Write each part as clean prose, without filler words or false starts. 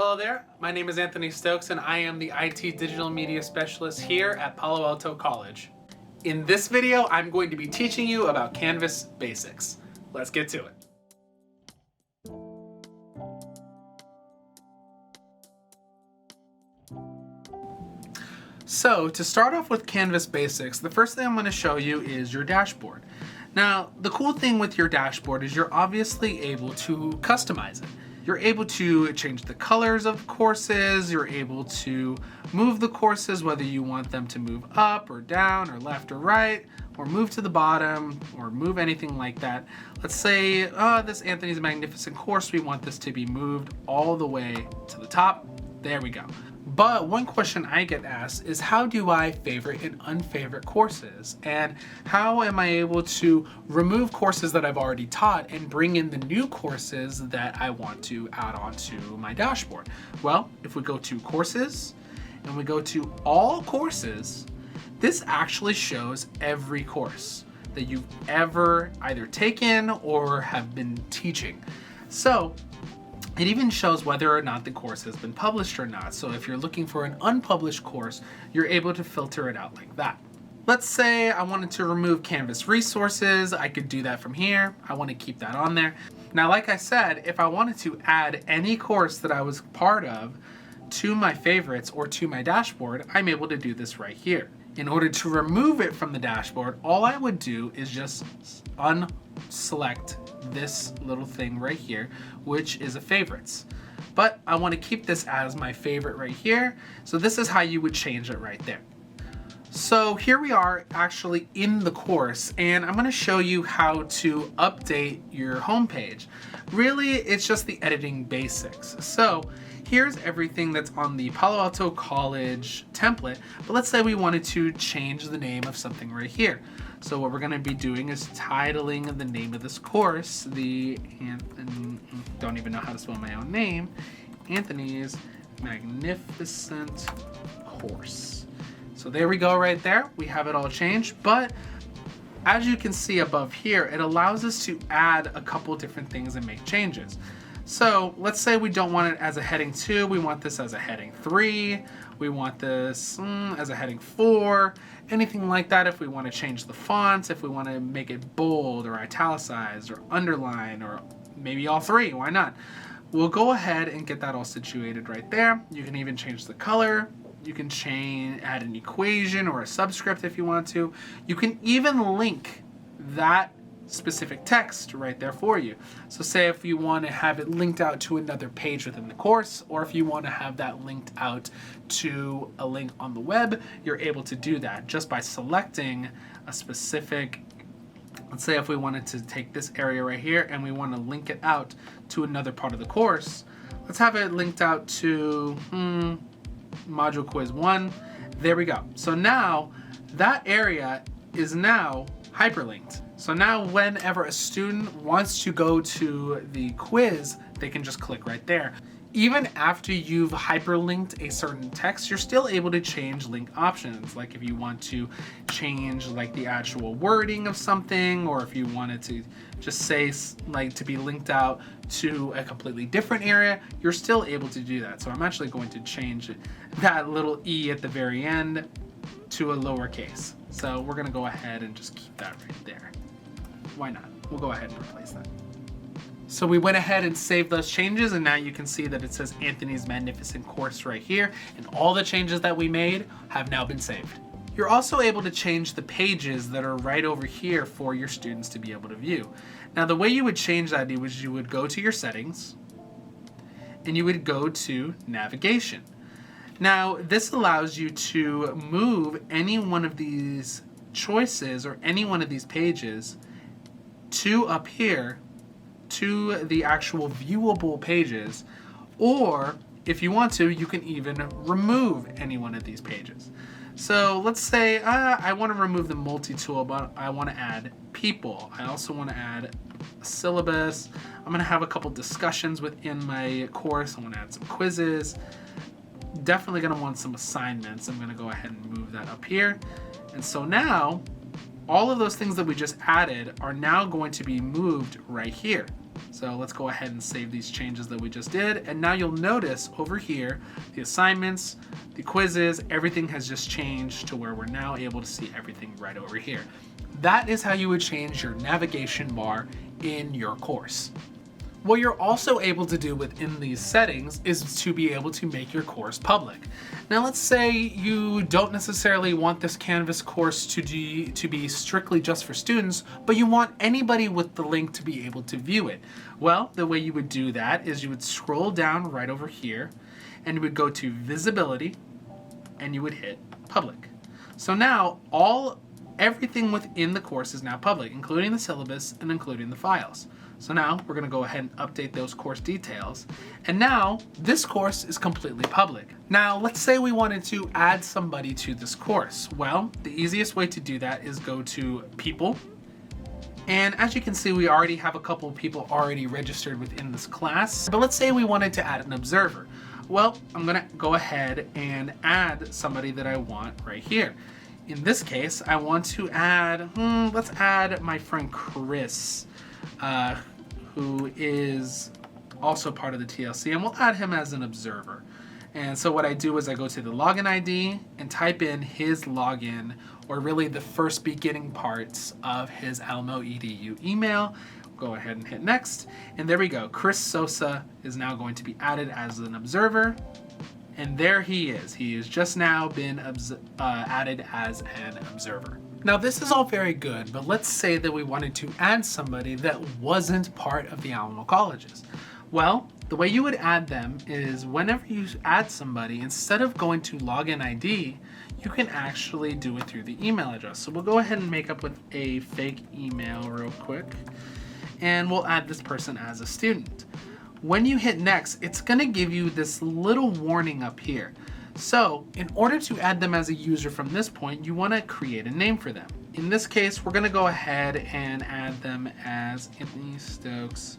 Hello there, my name is Anthony Stokes and I am the IT Digital Media Specialist here at Palo Alto College. In this video, I'm going to be teaching you about Canvas basics. Let's get to it. So to start off with Canvas basics, the first thing I'm going to show you is your dashboard. Now, the cool thing with your dashboard is you're obviously able to customize it. You're able to change the colors of the courses, you're able to move the courses, whether you want them to move up or down or left or right, or move to the bottom, or move anything like that. Let's say, this Anthony's Magnificent course, we want this to be moved all the way to the top. There we go. But one question I get asked is, how do I favorite and unfavorite courses? And how am I able to remove courses that I've already taught and bring in the new courses that I want to add on to my dashboard? Well, if we go to courses and we go to all courses, this actually shows every course that you've ever either taken or have been teaching. So it even shows whether or not the course has been published or not. So if you're looking for an unpublished course, you're able to filter it out like that. Let's say I wanted to remove Canvas resources. I could do that from here. I want to keep that on there. Now, like I said, if I wanted to add any course that I was part of to my favorites or to my dashboard, I'm able to do this right here. In order to remove it from the dashboard, all I would do is just unselect this little thing right here, which is a favorites. But I want to keep this as my favorite right here. So this is how you would change it right there. So here we are actually in the course, and I'm going to show you how to update your homepage. Really, it's just the editing basics. So here's everything that's on the Palo Alto College template, but let's say we wanted to change the name of something right here. So what we're going to be doing is titling the name of this course, don't even know how to spell my own name, Anthony's Magnificent Course. So there we go right there. We have it all changed, but as you can see above here, it allows us to add a couple different things and make changes. So let's say we don't want it as a heading 2, we want this as a heading 3, we want this as a heading 4, anything like that. If we want to change the fonts, if we want to make it bold or italicized or underline, or maybe all three, why not? We'll go ahead and get that all situated right there. You can even change the color. You can add an equation or a subscript if you want to. You can even link that specific text right there for you. So say if you want to have it linked out to another page within the course, or if you want to have that linked out to a link on the web, you're able to do that just by selecting a specific, let's say if we wanted to take this area right here and we want to link it out to another part of the course, let's have it linked out to module quiz 1. There we go. So now that area is now hyperlinked. So now whenever a student wants to go to the quiz, they can just click right there. Even after you've hyperlinked a certain text, you're still able to change link options. Like if you want to change like the actual wording of something, or if you wanted to just say like to be linked out to a completely different area, you're still able to do that. So I'm actually going to change that little E at the very end to a lowercase. So we're gonna go ahead and just keep that right there. Why not? We'll go ahead and replace that. So we went ahead and saved those changes, and now you can see that it says Anthony's Magnificent Course right here, and all the changes that we made have now been saved. You're also able to change the pages that are right over here for your students to be able to view. Now the way you would change that is you would go to your settings, and you would go to navigation. Now this allows you to move any one of these choices or any one of these pages to up here to the actual viewable pages, or if you want to, you can even remove any one of these pages. So let's say I want to remove the multi-tool, but I want to add people. I also want to add a syllabus. I'm going to have a couple discussions within my course. I want to add some quizzes. Definitely going to want some assignments. I'm going to go ahead and move that up here. And so now all of those things that we just added are now going to be moved right here. So let's go ahead and save these changes that we just did. And now you'll notice over here, the assignments, the quizzes, everything has just changed to where we're now able to see everything right over here. That is how you would change your navigation bar in your course. What you're also able to do within these settings is to be able to make your course public. Now let's say you don't necessarily want this Canvas course to be strictly just for students, but you want anybody with the link to be able to view it. Well, the way you would do that is you would scroll down right over here and you would go to Visibility and you would hit Public. So now everything within the course is now public, including the syllabus and including the files. So now we're going to go ahead and update those course details. And now this course is completely public. Now let's say we wanted to add somebody to this course. Well, the easiest way to do that is go to People. And as you can see, we already have a couple of people already registered within this class. But let's say we wanted to add an observer. Well, I'm going to go ahead and add somebody that I want right here. In this case, I want to add, let's add my friend Chris, who is also part of the TLC, and we'll add him as an observer. And so what I do is I go to the login ID and type in his login, or really the first beginning parts of his Alamo EDU email. Go ahead and hit next, and there we go. Chris Sosa is now going to be added as an observer. And there he is. He has just now been added as an observer. Now this is all very good, but let's say that we wanted to add somebody that wasn't part of the Alamo colleges. Well, the way you would add them is whenever you add somebody, instead of going to login ID, you can actually do it through the email address. So we'll go ahead and make up with a fake email real quick, and we'll add this person as a student. When you hit next, it's gonna give you this little warning up here. So in order to add them as a user from this point, you wanna create a name for them. In this case, we're gonna go ahead and add them as Anthony Stokes,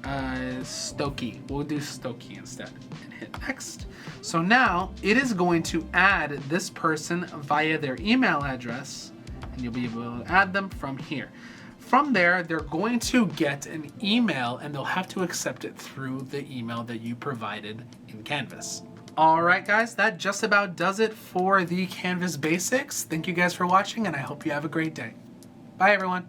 Stokey. We'll do Stokey instead and hit next. So now it is going to add this person via their email address, and you'll be able to add them from here. From there, they're going to get an email and they'll have to accept it through the email that you provided in Canvas. All right, guys, that just about does it for the Canvas basics. Thank you guys for watching, and I hope you have a great day. Bye, everyone.